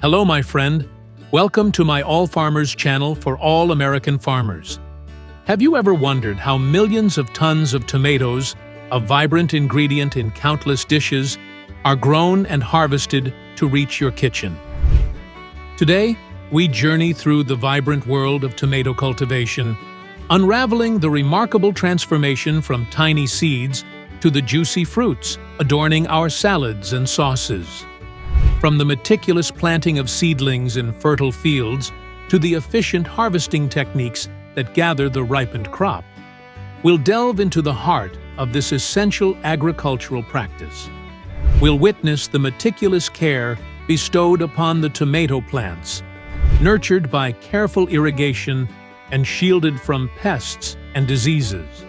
Hello, my friend. Welcome to my All Farmers channel for all American farmers. Have you ever wondered how millions of tons of tomatoes, a vibrant ingredient in countless dishes, are grown and harvested to reach your kitchen? Today, we journey through the vibrant world of tomato cultivation, unraveling the remarkable transformation from tiny seeds to the juicy fruits adorning our salads and sauces. From the meticulous planting of seedlings in fertile fields to the efficient harvesting techniques that gather the ripened crop, we'll delve into the heart of this essential agricultural practice. We'll witness the meticulous care bestowed upon the tomato plants, nurtured by careful irrigation and shielded from pests and diseases.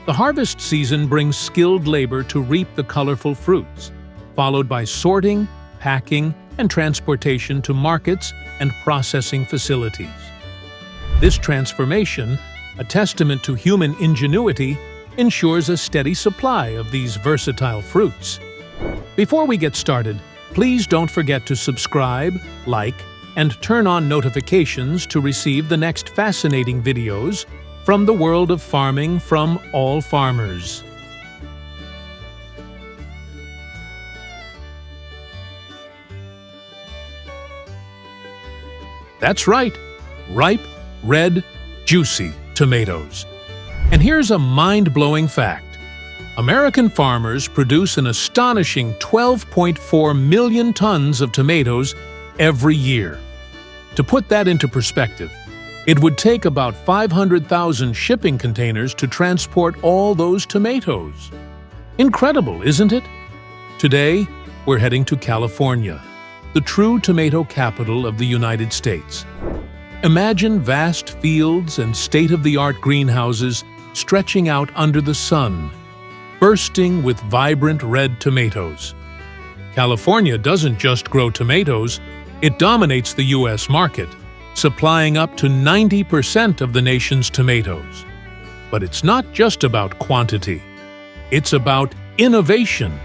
The harvest season brings skilled labor to reap the colorful fruits, followed by sorting, packing, and transportation to markets and processing facilities. This transformation, a testament to human ingenuity, ensures a steady supply of these versatile fruits. Before we get started, please don't forget to subscribe, like, and turn on notifications to receive the next fascinating videos from the world of farming from all farmers. That's right, ripe, red, juicy tomatoes. And here's a mind-blowing fact. American farmers produce an astonishing 12.4 million tons of tomatoes every year. To put that into perspective, it would take about 500,000 shipping containers to transport all those tomatoes. Incredible, isn't it? Today, we're heading to California, the true tomato capital of the United States. Imagine vast fields and state-of-the-art greenhouses stretching out under the sun, bursting with vibrant red tomatoes. California doesn't just grow tomatoes, it dominates the U.S. market, supplying up to 90% of the nation's tomatoes. But it's not just about quantity, it's about innovation.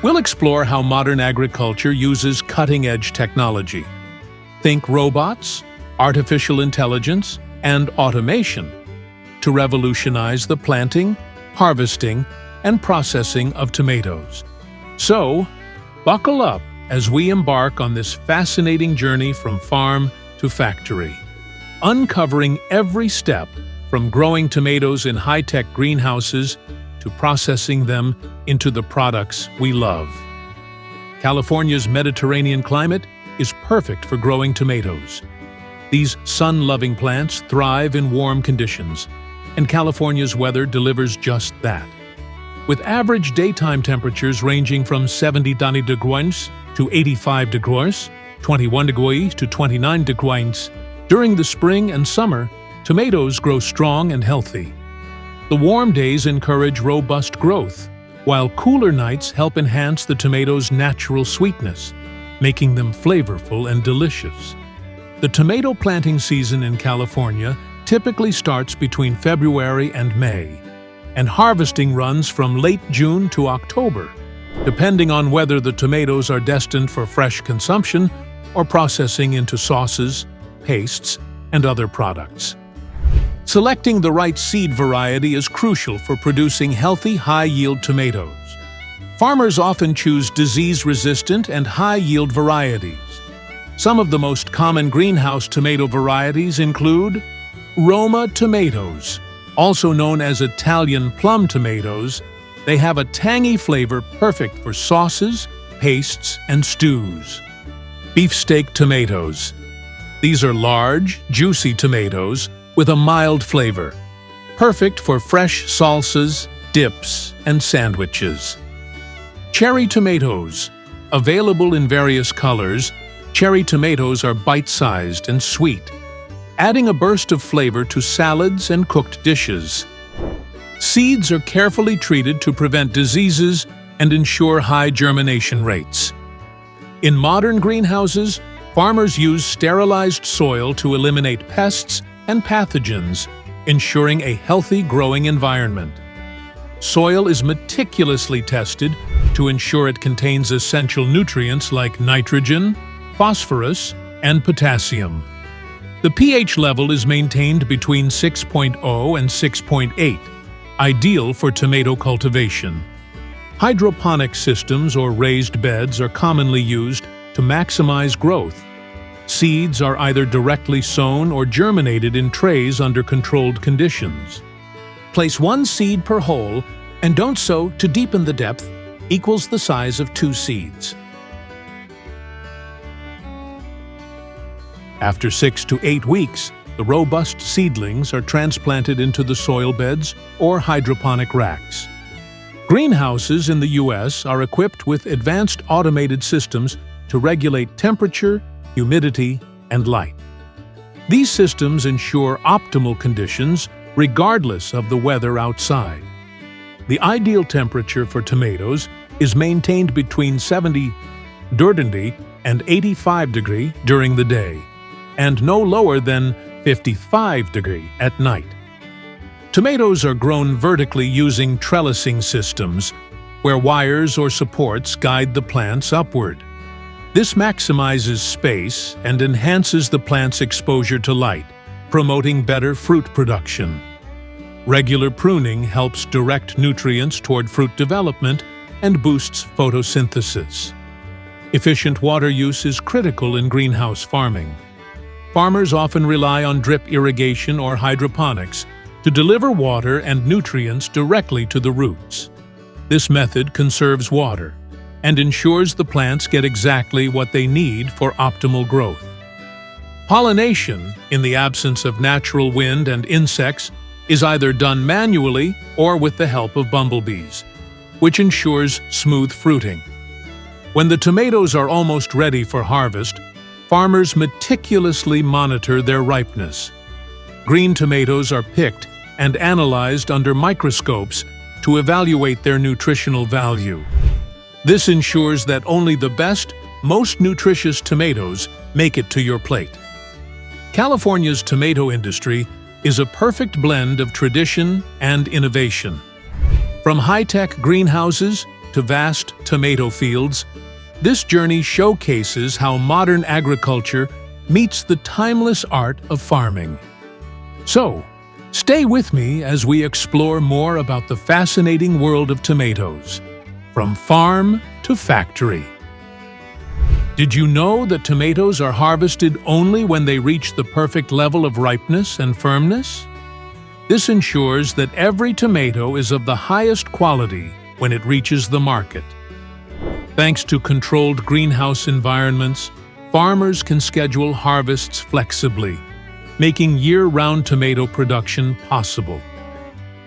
We'll explore how modern agriculture uses cutting-edge technology. Think robots, artificial intelligence, and automation to revolutionize the planting, harvesting, and processing of tomatoes. So, buckle up as we embark on this fascinating journey from farm to factory, uncovering every step from growing tomatoes in high-tech greenhouses to processing them into the products we love. California's Mediterranean climate is perfect for growing tomatoes. These sun-loving plants thrive in warm conditions, and California's weather delivers just that. With average daytime temperatures ranging from 70 degrees to 85 degrees, 21 degrees to 29 degrees, during the spring and summer, tomatoes grow strong and healthy. The warm days encourage robust growth, while cooler nights help enhance the tomatoes' natural sweetness, making them flavorful and delicious. The tomato planting season in California typically starts between February and May, and harvesting runs from late June to October, depending on whether the tomatoes are destined for fresh consumption or processing into sauces, pastes, and other products. Selecting the right seed variety is crucial for producing healthy, high-yield tomatoes. Farmers often choose disease-resistant and high-yield varieties. Some of the most common greenhouse tomato varieties include Roma tomatoes, also known as Italian plum tomatoes. They have a tangy flavor perfect for sauces, pastes, and stews. Beefsteak tomatoes. These are large, juicy tomatoes with a mild flavor, perfect for fresh salsas, dips, and sandwiches. Cherry tomatoes. Available in various colors, cherry tomatoes are bite-sized and sweet, adding a burst of flavor to salads and cooked dishes. Seeds are carefully treated to prevent diseases and ensure high germination rates. In modern greenhouses, farmers use sterilized soil to eliminate pests and pathogens, ensuring a healthy growing environment. Soil is meticulously tested to ensure it contains essential nutrients like nitrogen, phosphorus, and potassium. The pH level is maintained between 6.0 and 6.8, ideal for tomato cultivation. Hydroponic systems or raised beds are commonly used to maximize growth. Seeds are either directly sown or germinated in trays under controlled conditions. Place 1 seed per hole and don't sow to deepen the depth equals the size of 2 seeds. After 6 to 8 weeks, the robust seedlings are transplanted into the soil beds or hydroponic racks. Greenhouses in the U.S. are equipped with advanced automated systems to regulate temperature, humidity, and light. These systems ensure optimal conditions regardless of the weather outside. The ideal temperature for tomatoes is maintained between 70 °C and 85 °C during the day, and no lower than 55 °C at night. Tomatoes are grown vertically using trellising systems, where wires or supports guide the plants upward. This maximizes space and enhances the plant's exposure to light, promoting better fruit production. Regular pruning helps direct nutrients toward fruit development and boosts photosynthesis. Efficient water use is critical in greenhouse farming. Farmers often rely on drip irrigation or hydroponics to deliver water and nutrients directly to the roots. This method conserves water and ensures the plants get exactly what they need for optimal growth. Pollination, in the absence of natural wind and insects, is either done manually or with the help of bumblebees, which ensures smooth fruiting. When the tomatoes are almost ready for harvest, farmers meticulously monitor their ripeness. Green tomatoes are picked and analyzed under microscopes to evaluate their nutritional value. This ensures that only the best, most nutritious tomatoes make it to your plate. California's tomato industry is a perfect blend of tradition and innovation. From high-tech greenhouses to vast tomato fields, this journey showcases how modern agriculture meets the timeless art of farming. So, stay with me as we explore more about the fascinating world of tomatoes, from farm to factory. Did you know that tomatoes are harvested only when they reach the perfect level of ripeness and firmness? This ensures that every tomato is of the highest quality when it reaches the market. Thanks to controlled greenhouse environments, farmers can schedule harvests flexibly, making year-round tomato production possible.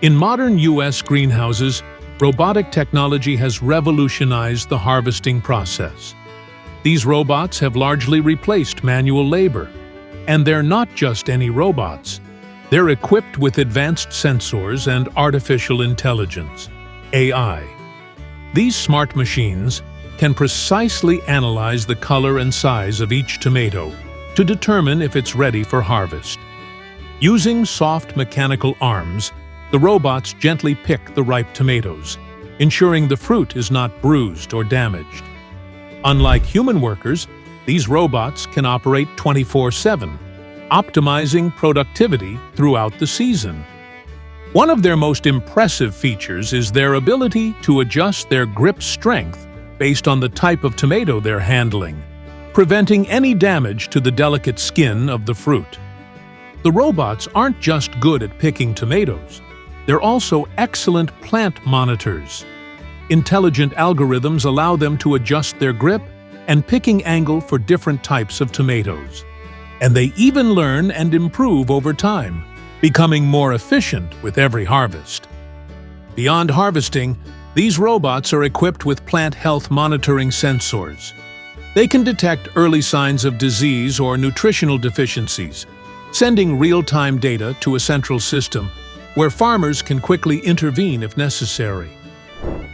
In modern U.S. greenhouses, robotic technology has revolutionized the harvesting process. These robots have largely replaced manual labor, and they're not just any robots. They're equipped with advanced sensors and artificial intelligence, AI. These smart machines can precisely analyze the color and size of each tomato to determine if it's ready for harvest. Using soft mechanical arms, the robots gently pick the ripe tomatoes, ensuring the fruit is not bruised or damaged. Unlike human workers, these robots can operate 24/7, optimizing productivity throughout the season. One of their most impressive features is their ability to adjust their grip strength based on the type of tomato they're handling, preventing any damage to the delicate skin of the fruit. The robots aren't just good at picking tomatoes, they're also excellent plant monitors. Intelligent algorithms allow them to adjust their grip and picking angle for different types of tomatoes. And they even learn and improve over time, becoming more efficient with every harvest. Beyond harvesting, these robots are equipped with plant health monitoring sensors. They can detect early signs of disease or nutritional deficiencies, sending real-time data to a central system where farmers can quickly intervene if necessary.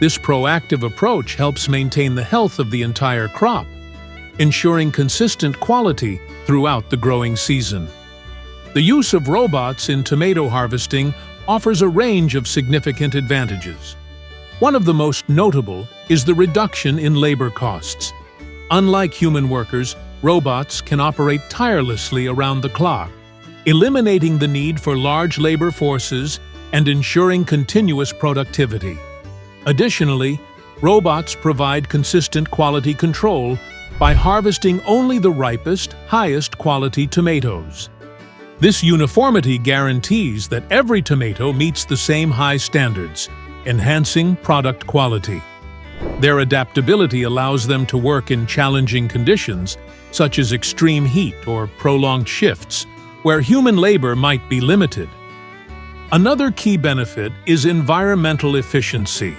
This proactive approach helps maintain the health of the entire crop, ensuring consistent quality throughout the growing season. The use of robots in tomato harvesting offers a range of significant advantages. One of the most notable is the reduction in labor costs. Unlike human workers, robots can operate tirelessly around the clock, eliminating the need for large labor forces and ensuring continuous productivity. Additionally, robots provide consistent quality control by harvesting only the ripest, highest quality tomatoes. This uniformity guarantees that every tomato meets the same high standards, enhancing product quality. Their adaptability allows them to work in challenging conditions, such as extreme heat or prolonged shifts, where human labor might be limited. Another key benefit is environmental efficiency.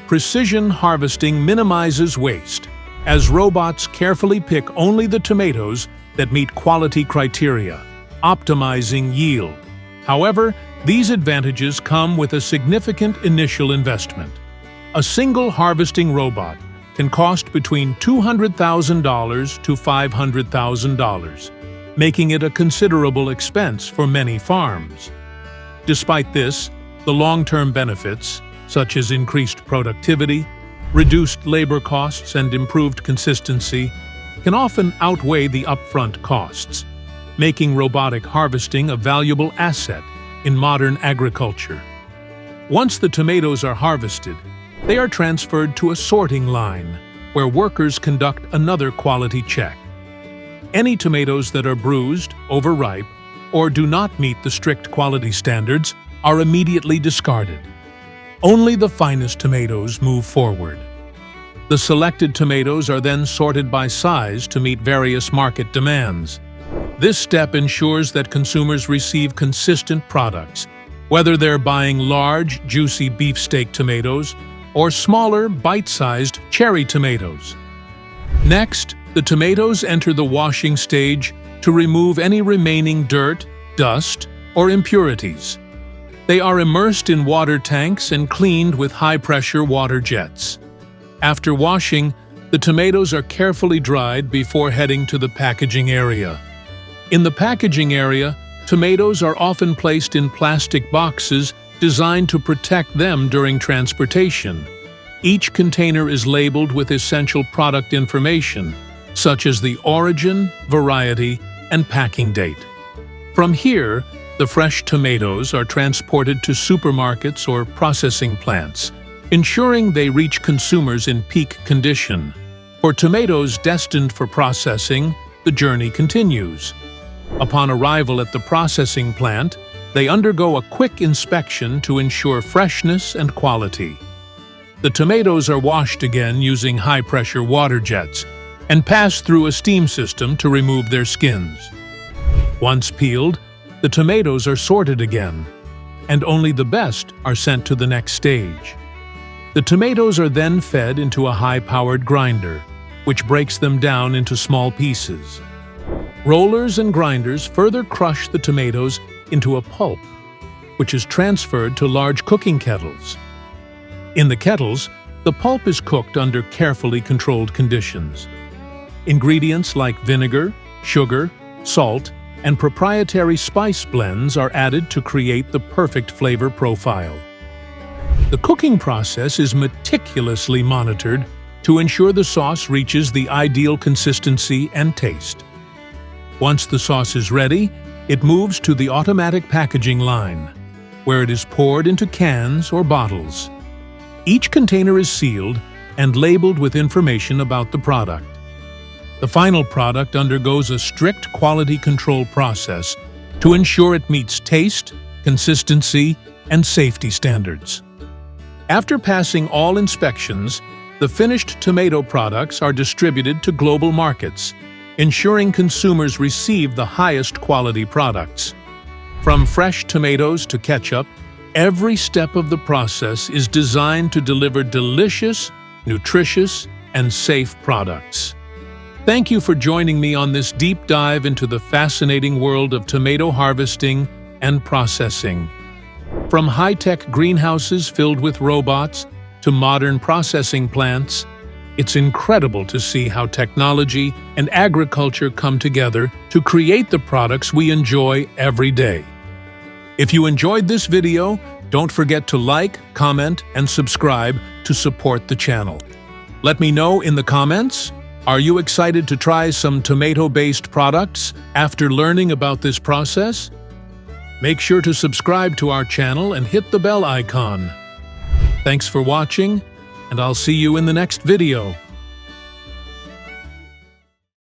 Precision harvesting minimizes waste, as robots carefully pick only the tomatoes that meet quality criteria, optimizing yield. However, these advantages come with a significant initial investment. A single harvesting robot can cost between $200,000 to $500,000, making it a considerable expense for many farms. Despite this, the long-term benefits, such as increased productivity, reduced labor costs, and improved consistency, can often outweigh the upfront costs, making robotic harvesting a valuable asset in modern agriculture. Once the tomatoes are harvested, they are transferred to a sorting line, where workers conduct another quality check. Any tomatoes that are bruised, overripe, or do not meet the strict quality standards are immediately discarded. Only the finest tomatoes move forward. The selected tomatoes are then sorted by size to meet various market demands. This step ensures that consumers receive consistent products, whether they're buying large, juicy beefsteak tomatoes or smaller, bite-sized cherry tomatoes. Next, the tomatoes enter the washing stage to remove any remaining dirt, dust, or impurities. They are immersed in water tanks and cleaned with high-pressure water jets. After washing, the tomatoes are carefully dried before heading to the packaging area. In the packaging area, tomatoes are often placed in plastic boxes designed to protect them during transportation. Each container is labeled with essential product information, such as the origin, variety, and packing date. From here, the fresh tomatoes are transported to supermarkets or processing plants, ensuring they reach consumers in peak condition. For tomatoes destined for processing, the journey continues. Upon arrival at the processing plant, they undergo a quick inspection to ensure freshness and quality. The tomatoes are washed again using high-pressure water jets and pass through a steam system to remove their skins. Once peeled, the tomatoes are sorted again, and only the best are sent to the next stage. The tomatoes are then fed into a high-powered grinder, which breaks them down into small pieces. Rollers and grinders further crush the tomatoes into a pulp, which is transferred to large cooking kettles. In the kettles, the pulp is cooked under carefully controlled conditions. Ingredients like vinegar, sugar, salt, and proprietary spice blends are added to create the perfect flavor profile. The cooking process is meticulously monitored to ensure the sauce reaches the ideal consistency and taste. Once the sauce is ready, it moves to the automatic packaging line, where it is poured into cans or bottles. Each container is sealed and labeled with information about the product. The final product undergoes a strict quality control process to ensure it meets taste, consistency, and safety standards. After passing all inspections, the finished tomato products are distributed to global markets, ensuring consumers receive the highest quality products. From fresh tomatoes to ketchup, every step of the process is designed to deliver delicious, nutritious, and safe products. Thank you for joining me on this deep dive into the fascinating world of tomato harvesting and processing. From high-tech greenhouses filled with robots to modern processing plants, it's incredible to see how technology and agriculture come together to create the products we enjoy every day. If you enjoyed this video, don't forget to like, comment, and subscribe to support the channel. Let me know in the comments, Are you excited to try some tomato-based products after learning about this process? Make sure to subscribe to our channel and hit the bell icon. Thanks for watching, and I'll see you in the next video.